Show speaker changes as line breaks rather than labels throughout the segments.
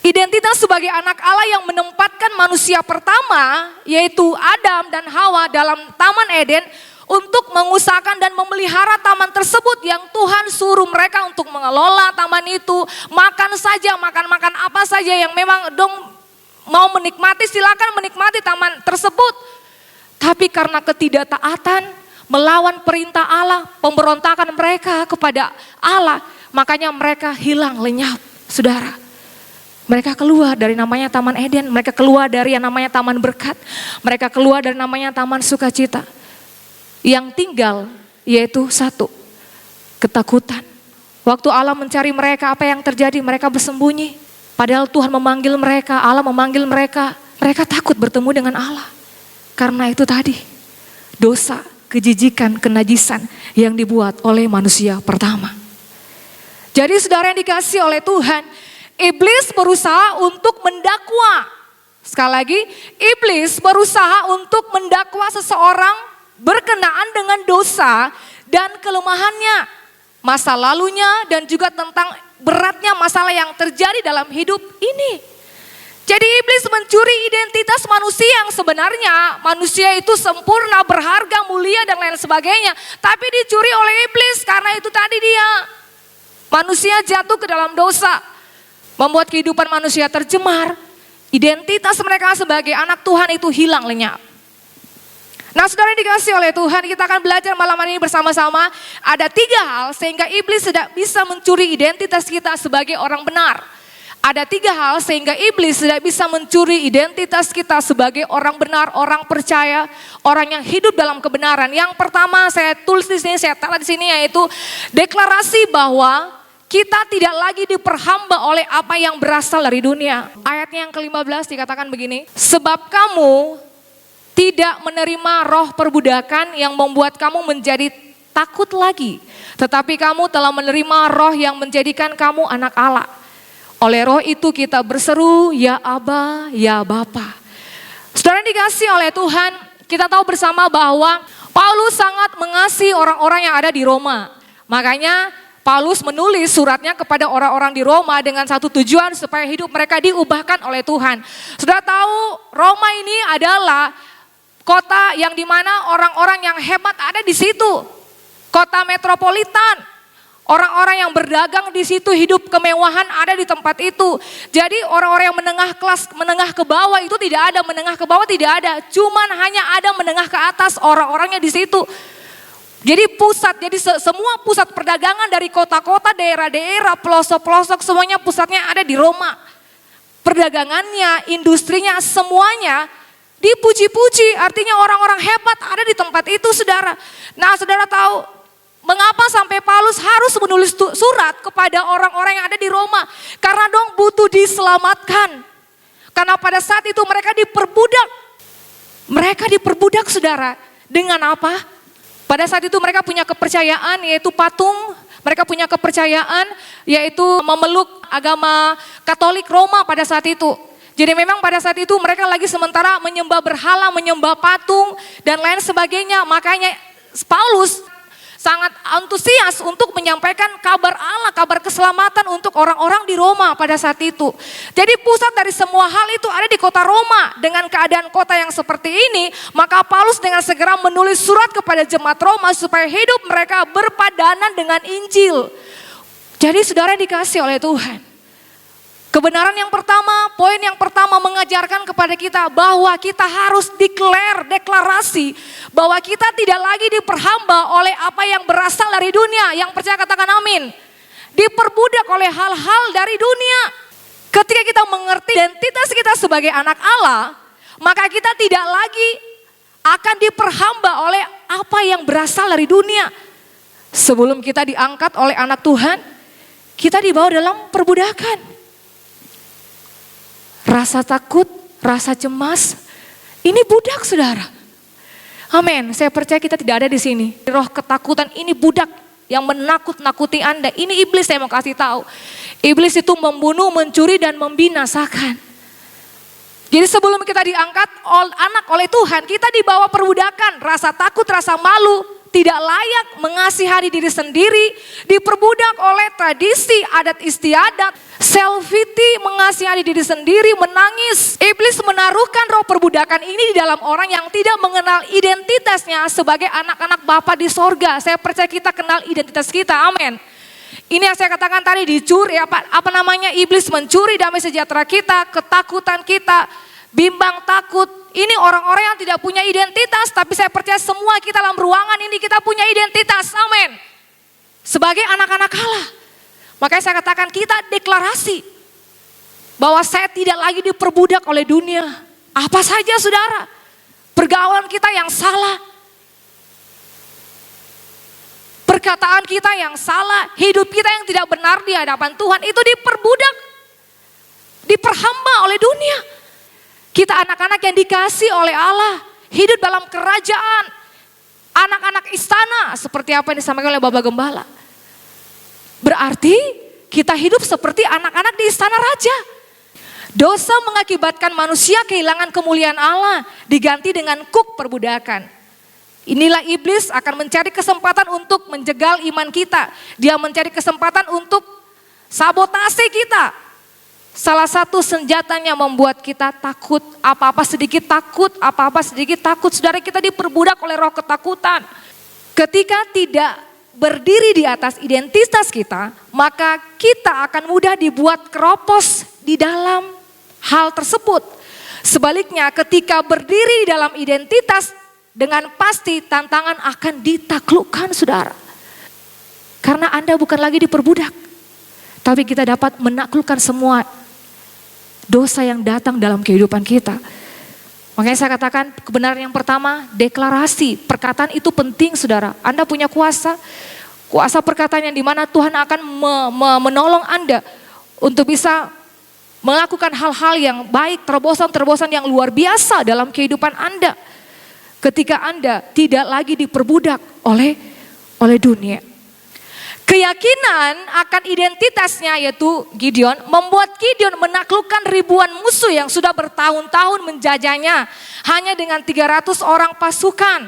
Identitas sebagai anak Allah yang menempatkan manusia pertama, yaitu Adam dan Hawa dalam Taman Eden, untuk mengusahakan dan memelihara taman tersebut yang Tuhan suruh mereka untuk mengelola taman itu. Makan saja, makan apa saja yang memang dong mau menikmati, silakan menikmati taman tersebut. Tapi karena ketidaktaatan, melawan perintah Allah, pemberontakan mereka kepada Allah, makanya mereka hilang lenyap, saudara. Mereka keluar dari namanya Taman Eden, mereka keluar dari yang namanya Taman Berkat, mereka keluar dari namanya Taman Sukacita. Yang tinggal yaitu satu, ketakutan. Waktu Allah mencari mereka, apa yang terjadi? Mereka bersembunyi. Padahal Tuhan memanggil mereka, Allah memanggil mereka. Mereka takut bertemu dengan Allah. Karena itu tadi, dosa, kejijikan, kenajisan yang dibuat oleh manusia pertama. Jadi saudara yang dikasihi oleh Tuhan, iblis berusaha untuk mendakwa. Sekali lagi, iblis berusaha untuk mendakwa seseorang berkenaan dengan dosa dan kelemahannya, masa lalunya, dan juga tentang beratnya masalah yang terjadi dalam hidup ini. Jadi iblis mencuri identitas manusia yang sebenarnya manusia itu sempurna, berharga, mulia dan lain sebagainya. Tapi dicuri oleh iblis karena itu tadi dia. Manusia jatuh ke dalam dosa, membuat kehidupan manusia tercemar. Identitas mereka sebagai anak Tuhan itu hilang lenyap. Nah saudara dikasih oleh Tuhan, kita akan belajar malam hari ini bersama-sama. Ada 3 hal sehingga iblis tidak bisa mencuri identitas kita sebagai orang benar. Ada 3 hal sehingga iblis tidak bisa mencuri identitas kita sebagai orang benar, orang percaya, orang yang hidup dalam kebenaran. Yang pertama saya tulis di sini, saya taruh di sini, yaitu deklarasi bahwa kita tidak lagi diperhamba oleh apa yang berasal dari dunia. Ayatnya yang ke-15 dikatakan begini, sebab kamu tidak menerima roh perbudakan yang membuat kamu menjadi takut lagi. Tetapi kamu telah menerima roh yang menjadikan kamu anak Allah. Oleh roh itu kita berseru, ya Aba, ya Bapa. Saudara dikasih oleh Tuhan, kita tahu bersama bahwa Paulus sangat mengasihi orang-orang yang ada di Roma. Makanya Paulus menulis suratnya kepada orang-orang di Roma dengan satu tujuan supaya hidup mereka diubahkan oleh Tuhan. Saudara tahu Roma ini adalah kota yang dimana orang-orang yang hebat ada di situ. Kota metropolitan. Orang-orang yang berdagang di situ, hidup kemewahan ada di tempat itu. Jadi orang-orang yang menengah ke bawah itu tidak ada, menengah ke bawah tidak ada. Cuman hanya ada menengah ke atas, orang-orangnya di situ. Jadi semua pusat perdagangan dari kota-kota, daerah-daerah, pelosok-pelosok, semuanya pusatnya ada di Roma. Perdagangannya, industrinya, semuanya dipuji-puji, artinya orang-orang hebat ada di tempat itu, saudara. Nah, saudara tahu mengapa sampai Paulus harus menulis surat kepada orang-orang yang ada di Roma? Karena dong butuh diselamatkan. Karena pada saat itu mereka diperbudak. Mereka diperbudak, saudara. Dengan apa? Pada saat itu mereka punya kepercayaan yaitu patung. Mereka punya kepercayaan yaitu memeluk agama Katolik Roma pada saat itu. Jadi memang pada saat itu mereka lagi sementara menyembah berhala, menyembah patung dan lain sebagainya. Makanya Paulus sangat antusias untuk menyampaikan kabar Allah, kabar keselamatan untuk orang-orang di Roma pada saat itu. Jadi pusat dari semua hal itu ada di kota Roma. Dengan keadaan kota yang seperti ini, maka Paulus dengan segera menulis surat kepada jemaat Roma supaya hidup mereka berpadanan dengan Injil. Jadi saudara dikasih oleh Tuhan. Kebenaran yang pertama, poin yang pertama mengajarkan kepada kita bahwa kita harus deklarasi bahwa kita tidak lagi diperhamba oleh apa yang berasal dari dunia. Yang percaya katakan amin. Diperbudak oleh hal-hal dari dunia. Ketika kita mengerti identitas kita sebagai anak Allah, maka kita tidak lagi akan diperhamba oleh apa yang berasal dari dunia. Sebelum kita diangkat oleh anak Tuhan, kita dibawa dalam perbudakan. Rasa takut, rasa cemas, ini budak saudara. Amin, saya percaya kita tidak ada di sini. Roh ketakutan ini budak yang menakut-nakuti Anda. Ini iblis, saya mau kasih tahu. Iblis itu membunuh, mencuri dan membinasakan. Jadi sebelum kita diangkat anak oleh Tuhan, kita dibawa perbudakan, rasa takut, rasa malu, tidak layak mengasihani diri sendiri, diperbudak oleh tradisi, adat istiadat. self-pity, mengasihani diri sendiri, menangis. Iblis menaruhkan roh perbudakan ini di dalam orang yang tidak mengenal identitasnya sebagai anak-anak Bapa di sorga. Saya percaya kita kenal identitas kita, amin. Ini yang saya katakan tadi, dicuri, iblis mencuri damai sejahtera kita, ketakutan kita, bimbang takut. Ini orang-orang yang tidak punya identitas, tapi saya percaya semua kita dalam ruangan ini kita punya identitas, amin. Sebagai anak-anak Allah. Makanya saya katakan kita deklarasi bahwa saya tidak lagi diperbudak oleh dunia. Apa saja saudara, pergaulan kita yang salah, perkataan kita yang salah, hidup kita yang tidak benar di hadapan Tuhan itu diperbudak, diperhamba oleh dunia. Kita anak-anak yang dikasih oleh Allah, hidup dalam kerajaan, anak-anak istana seperti apa yang disampaikan oleh Bapak Gembala. Berarti kita hidup seperti anak-anak di istana raja. Dosa mengakibatkan manusia kehilangan kemuliaan Allah, diganti dengan kuk perbudakan. Inilah iblis akan mencari kesempatan untuk menjegal iman kita. Dia mencari kesempatan untuk sabotase kita. Salah satu senjatanya membuat kita takut, apa-apa sedikit takut, apa-apa sedikit takut. Saudara, kita diperbudak oleh roh ketakutan. Ketika tidak berdiri di atas identitas kita, maka kita akan mudah dibuat keropos di dalam hal tersebut. Sebaliknya, ketika berdiri di dalam identitas, dengan pasti tantangan akan ditaklukkan, saudara. Karena Anda bukan lagi diperbudak, tapi kita dapat menaklukkan semua dosa yang datang dalam kehidupan kita. Makanya saya katakan kebenaran yang pertama, deklarasi. Perkataan itu penting, saudara. Anda punya kuasa perkataan yang dimana Tuhan akan menolong Anda untuk bisa melakukan hal-hal yang baik, terobosan-terobosan yang luar biasa dalam kehidupan Anda. Ketika Anda tidak lagi diperbudak oleh dunia. Keyakinan akan identitasnya yaitu Gideon membuat Gideon menaklukkan ribuan musuh yang sudah bertahun-tahun menjajahnya hanya dengan 300 orang pasukan.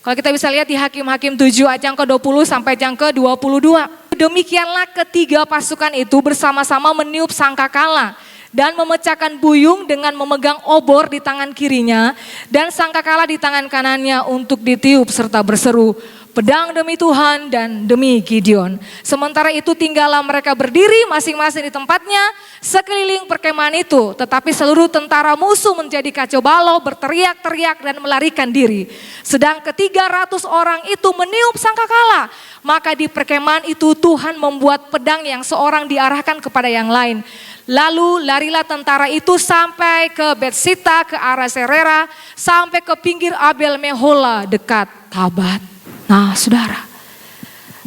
Kalau kita bisa lihat di Hakim-Hakim 7 ayat yang ke-20 sampai yang ke-22. Demikianlah ketiga pasukan itu bersama-sama meniup sangkakala dan memecahkan buyung dengan memegang obor di tangan kirinya dan sangkakala di tangan kanannya untuk ditiup serta berseru, pedang demi Tuhan dan demi Gideon. Sementara itu tinggallah mereka berdiri masing-masing di tempatnya sekeliling perkemahan itu. Tetapi seluruh tentara musuh menjadi kacau balau, berteriak-teriak dan melarikan diri. Sedang ke-300 orang itu meniup sangkakala. Maka di perkemahan itu Tuhan membuat pedang yang seorang diarahkan kepada yang lain. Lalu larilah tentara itu sampai ke Betsita, ke arah Serera, sampai ke pinggir Abel Mehola dekat Tabat. Nah saudara,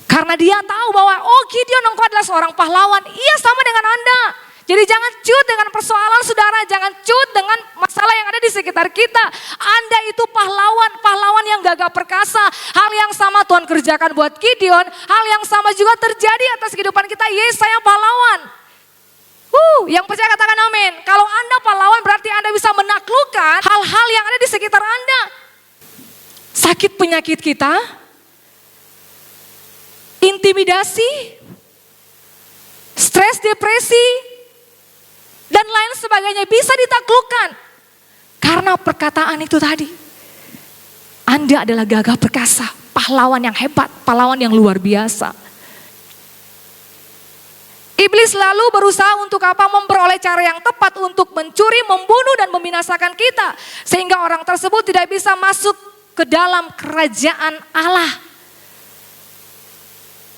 karena dia tahu bahwa Gideon engkau adalah seorang pahlawan, ia sama dengan Anda. Jadi jangan cut dengan persoalan saudara, jangan cut dengan masalah yang ada di sekitar kita. Anda itu pahlawan yang gagah perkasa. Hal yang sama Tuhan kerjakan buat Gideon, hal yang sama juga terjadi atas kehidupan kita. Yes, saya pahlawan. Yang percaya katakan amin. Kalau Anda pahlawan berarti Anda bisa menaklukkan hal-hal yang ada di sekitar Anda. Sakit penyakit kita, intimidasi, stres, depresi, dan lain sebagainya bisa ditaklukkan. Karena perkataan itu tadi. Anda adalah gagah perkasa, pahlawan yang hebat, pahlawan yang luar biasa. Iblis lalu berusaha untuk apa? Memperoleh cara yang tepat untuk mencuri, membunuh dan membinasakan kita. Sehingga orang tersebut tidak bisa masuk ke dalam kerajaan Allah.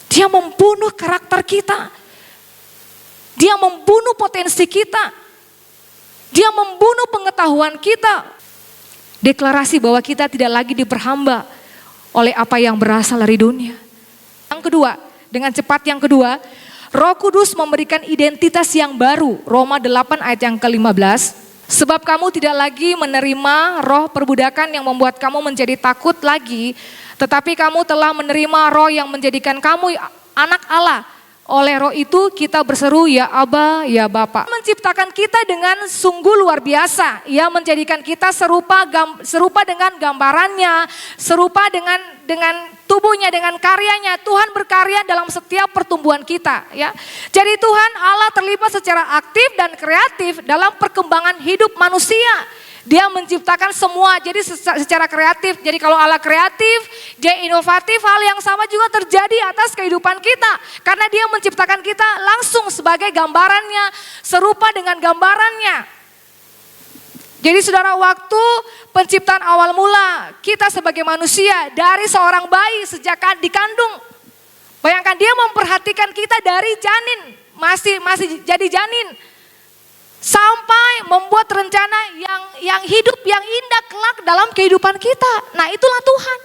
Dia membunuh karakter kita. Dia membunuh potensi kita. Dia membunuh pengetahuan kita. Deklarasi bahwa kita tidak lagi diperhamba oleh apa yang berasal dari dunia. Yang kedua, dengan cepat yang kedua, Roh Kudus memberikan identitas yang baru. Roma 8 ayat yang ke-15. Sebab kamu tidak lagi menerima roh perbudakan yang membuat kamu menjadi takut lagi. Tetapi kamu telah menerima roh yang menjadikan kamu anak Allah. Oleh roh itu kita berseru ya Aba, ya Bapa. Menciptakan kita dengan sungguh luar biasa. Ia menjadikan kita serupa dengan gambarannya. Serupa dengan tubuhnya dengan karyanya. Tuhan berkarya dalam setiap pertumbuhan kita, ya. Jadi Tuhan Allah terlibat secara aktif dan kreatif dalam perkembangan hidup manusia. Dia menciptakan semua, jadi secara kreatif. Jadi kalau Allah kreatif, dia inovatif, hal yang sama juga terjadi atas kehidupan kita. Karena dia menciptakan kita langsung sebagai gambarannya, serupa dengan gambarannya. Jadi saudara, waktu penciptaan awal mula, kita sebagai manusia dari seorang bayi sejak dikandung. Bayangkan dia memperhatikan kita dari janin, masih jadi janin. Sampai membuat rencana yang hidup, yang indah kelak dalam kehidupan kita. Nah itulah Tuhan.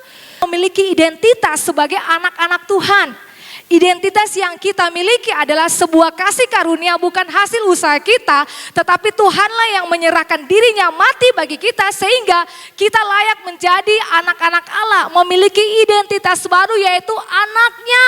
Memiliki identitas sebagai anak-anak Tuhan. Identitas yang kita miliki adalah sebuah kasih karunia, bukan hasil usaha kita, tetapi Tuhanlah yang menyerahkan dirinya mati bagi kita sehingga kita layak menjadi anak-anak Allah, memiliki identitas baru yaitu anaknya.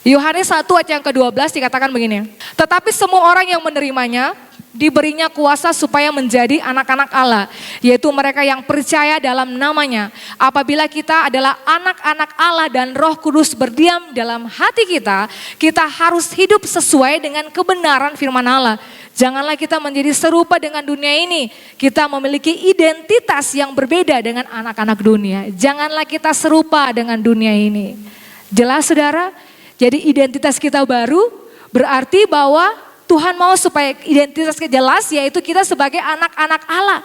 Yohanes 1 ayat yang ke-12 dikatakan begini, tetapi semua orang yang menerimanya diberinya kuasa supaya menjadi anak-anak Allah, yaitu mereka yang percaya dalam namanya. Apabila kita adalah anak-anak Allah dan Roh Kudus berdiam dalam hati kita, kita harus hidup sesuai dengan kebenaran firman Allah. Janganlah kita menjadi serupa dengan dunia ini. Kita memiliki identitas yang berbeda dengan anak-anak dunia. Janganlah kita serupa dengan dunia ini. Jelas saudara? Jadi identitas kita baru berarti bahwa Tuhan mau supaya identitas kita jelas, yaitu kita sebagai anak-anak Allah.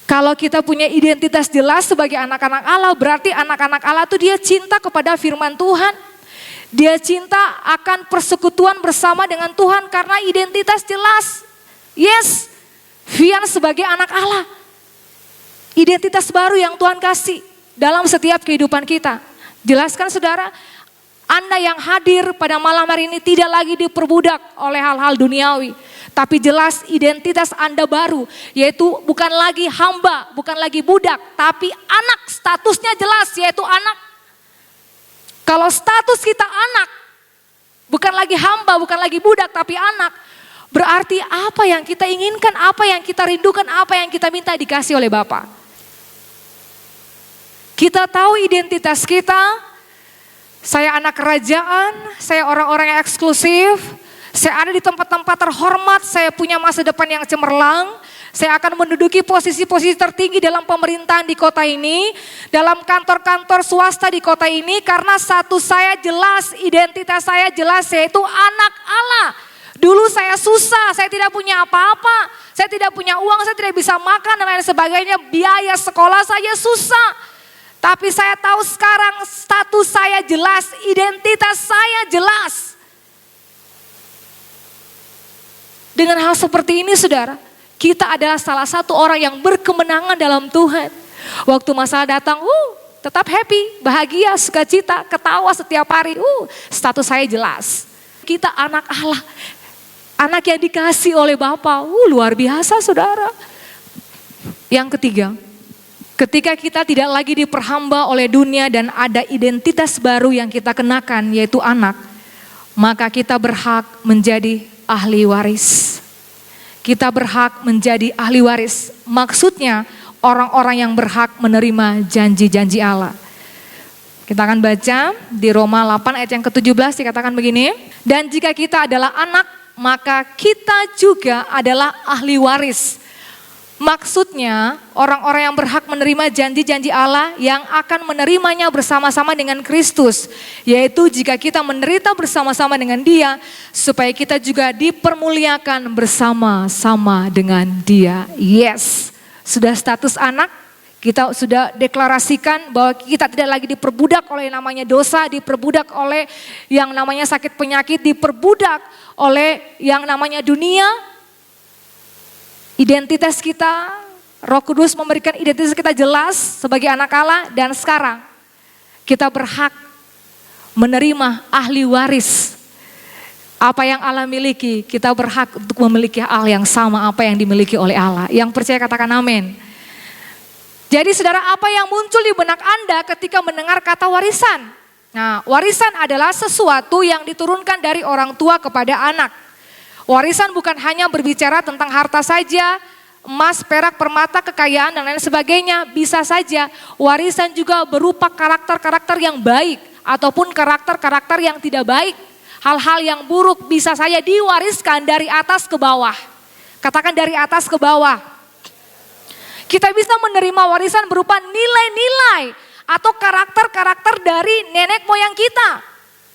Kalau kita punya identitas jelas sebagai anak-anak Allah, berarti anak-anak Allah itu dia cinta kepada firman Tuhan. Dia cinta akan persekutuan bersama dengan Tuhan karena identitas jelas. Yes, Vian sebagai anak Allah. Identitas baru yang Tuhan kasih dalam setiap kehidupan kita. Jelaskan saudara, Anda yang hadir pada malam hari ini tidak lagi diperbudak oleh hal-hal duniawi. Tapi jelas identitas Anda baru, yaitu bukan lagi hamba, bukan lagi budak, tapi anak, statusnya jelas yaitu anak. Kalau status kita anak, bukan lagi hamba, bukan lagi budak, tapi anak, berarti apa yang kita inginkan, apa yang kita rindukan, apa yang kita minta dikasih oleh Bapa. Kita tahu identitas kita. Saya anak kerajaan, saya orang-orang yang eksklusif, saya ada di tempat-tempat terhormat, saya punya masa depan yang cemerlang, saya akan menduduki posisi-posisi tertinggi dalam pemerintahan di kota ini, dalam kantor-kantor swasta di kota ini, karena satu saya jelas, identitas saya jelas, yaitu anak Allah. Dulu saya susah, saya tidak punya apa-apa, saya tidak punya uang, saya tidak bisa makan dan lain sebagainya, biaya sekolah saya susah. Tapi saya tahu sekarang status saya jelas, identitas saya jelas. Dengan hal seperti ini saudara, kita adalah salah satu orang yang berkemenangan dalam Tuhan. Waktu masalah datang, tetap happy, bahagia, sukacita, ketawa setiap hari. Status saya jelas. Kita anak Allah, anak yang dikasih oleh Bapa. Luar biasa saudara. Yang ketiga, ketika kita tidak lagi diperhamba oleh dunia dan ada identitas baru yang kita kenakan yaitu anak, maka kita berhak menjadi ahli waris. Kita berhak menjadi ahli waris. Maksudnya orang-orang yang berhak menerima janji-janji Allah. Kita akan baca di Roma 8 ayat yang ke-17 dikatakan begini. Dan jika kita adalah anak, maka kita juga adalah ahli waris. Maksudnya orang-orang yang berhak menerima janji-janji Allah yang akan menerimanya bersama-sama dengan Kristus. Yaitu jika kita menderita bersama-sama dengan Dia, supaya kita juga dipermuliakan bersama-sama dengan Dia. Yes, sudah status anak, kita sudah deklarasikan bahwa kita tidak lagi diperbudak oleh namanya dosa, diperbudak oleh yang namanya sakit penyakit, diperbudak oleh yang namanya dunia. Identitas kita, Roh Kudus memberikan identitas kita jelas sebagai anak Allah, dan sekarang kita berhak menerima ahli waris. Apa yang Allah miliki, kita berhak untuk memiliki hal yang sama apa yang dimiliki oleh Allah. Yang percaya katakan amin. Jadi saudara, apa yang muncul di benak Anda ketika mendengar kata warisan? Nah, warisan adalah sesuatu yang diturunkan dari orang tua kepada anak. Warisan bukan hanya berbicara tentang harta saja, emas, perak, permata, kekayaan, dan lain sebagainya. Bisa saja warisan juga berupa karakter-karakter yang baik ataupun karakter-karakter yang tidak baik. Hal-hal yang buruk bisa saja diwariskan dari atas ke bawah. Katakan dari atas ke bawah. Kita bisa menerima warisan berupa nilai-nilai atau karakter-karakter dari nenek moyang kita.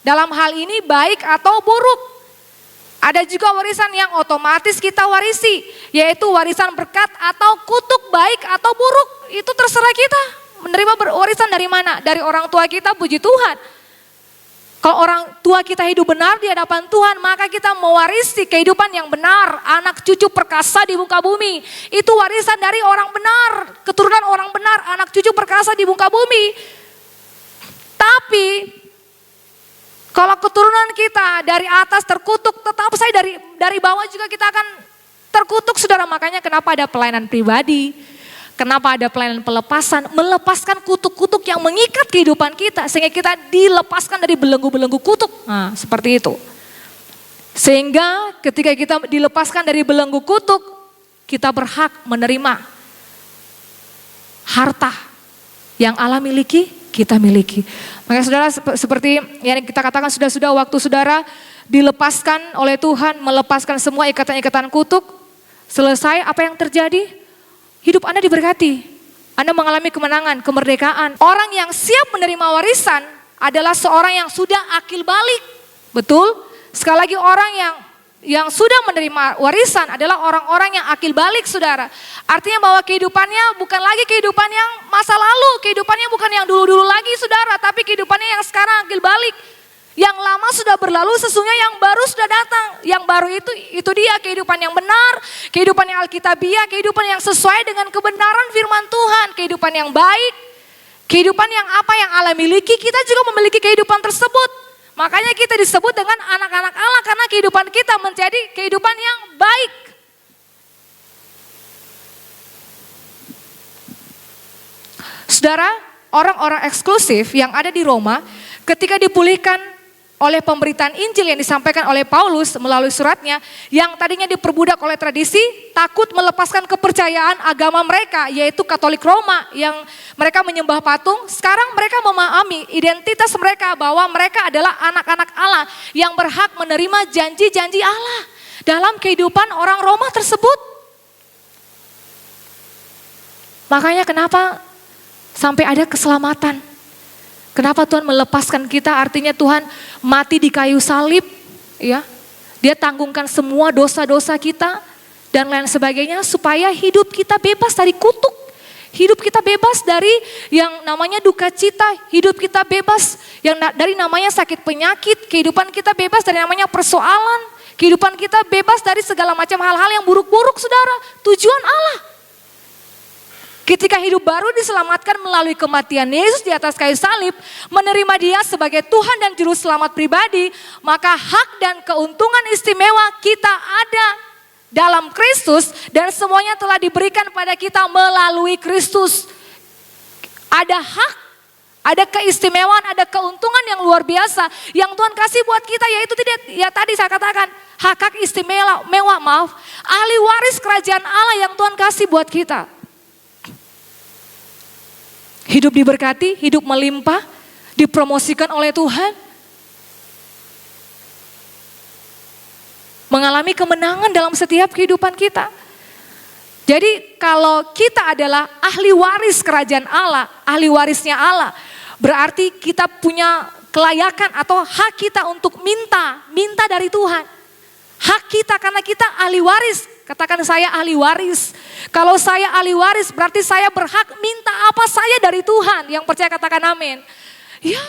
Dalam hal ini baik atau buruk. Ada juga warisan yang otomatis kita warisi, yaitu warisan berkat atau kutuk baik atau buruk. Itu terserah kita menerima warisan dari mana, dari orang tua kita, puji Tuhan. Kalau orang tua kita hidup benar di hadapan Tuhan, maka kita mewarisi kehidupan yang benar, anak cucu perkasa di muka bumi. Itu warisan dari orang benar, keturunan orang benar, anak cucu perkasa di muka bumi. Tapi kalau keturunan kita dari atas terkutuk, tetap saya dari bawah juga kita akan terkutuk, saudara. Makanya kenapa ada pelayanan pribadi, kenapa ada pelayanan pelepasan, melepaskan kutuk-kutuk yang mengikat kehidupan kita, sehingga kita dilepaskan dari belenggu-belenggu kutuk. Nah, seperti itu. Sehingga ketika kita dilepaskan dari belenggu kutuk, kita berhak menerima harta yang Allah miliki, kita miliki. Makanya saudara, seperti yang kita katakan, sudah waktu saudara dilepaskan oleh Tuhan, melepaskan semua ikatan-ikatan kutuk, selesai apa yang terjadi? Hidup Anda diberkati. Anda mengalami kemenangan, kemerdekaan. Orang yang siap menerima warisan adalah seorang yang sudah akil balik. Betul? Sekali lagi, orang yang sudah menerima warisan adalah orang-orang yang akil balik, saudara. Artinya bahwa kehidupannya bukan lagi kehidupan yang masa lalu, kehidupannya bukan yang dulu-dulu lagi, saudara, tapi kehidupannya yang sekarang akil balik. Yang lama sudah berlalu, sesungguhnya yang baru sudah datang. Yang baru itu dia kehidupan yang benar, kehidupan yang alkitabiah, kehidupan yang sesuai dengan kebenaran firman Tuhan, kehidupan yang baik, kehidupan yang apa yang Allah miliki, kita juga memiliki kehidupan tersebut. Makanya kita disebut dengan anak-anak Allah karena kehidupan kita menjadi kehidupan yang baik. Saudara, orang-orang eksklusif yang ada di Roma ketika dipulihkan oleh pemberitaan Injil yang disampaikan oleh Paulus melalui suratnya, yang tadinya diperbudak oleh tradisi, takut melepaskan kepercayaan agama mereka, yaitu Katolik Roma yang mereka menyembah patung. Sekarang mereka memahami identitas mereka bahwa mereka adalah anak-anak Allah yang berhak menerima janji-janji Allah dalam kehidupan orang Roma tersebut. Makanya kenapa sampai ada keselamatan? Kenapa Tuhan melepaskan kita? Artinya Tuhan mati di kayu salib, ya. Dia tanggungkan semua dosa-dosa kita dan lain sebagainya supaya hidup kita bebas dari kutuk. Hidup kita bebas dari yang namanya duka cita, hidup kita bebas yang dari namanya sakit penyakit, kehidupan kita bebas dari namanya persoalan, kehidupan kita bebas dari segala macam hal-hal yang buruk-buruk, saudara. Tujuan Allah. Ketika hidup baru diselamatkan melalui kematian Yesus di atas kayu salib, menerima Dia sebagai Tuhan dan Juru Selamat pribadi, maka hak dan keuntungan istimewa kita ada dalam Kristus dan semuanya telah diberikan pada kita melalui Kristus. Ada hak, ada keistimewaan, ada keuntungan yang luar biasa yang Tuhan kasih buat kita, yaitu tidak, ya tadi saya katakan, hak istimewa, ahli waris kerajaan Allah yang Tuhan kasih buat kita. Hidup diberkati, hidup melimpah, dipromosikan oleh Tuhan. Mengalami kemenangan dalam setiap kehidupan kita. Jadi kalau kita adalah ahli waris kerajaan Allah, ahli warisnya Allah, berarti kita punya kelayakan atau hak kita untuk minta dari Tuhan. Hak kita karena kita ahli waris. Katakan saya ahli waris. Kalau saya ahli waris berarti saya berhak minta apa saja dari Tuhan. Yang percaya katakan amin. Ya.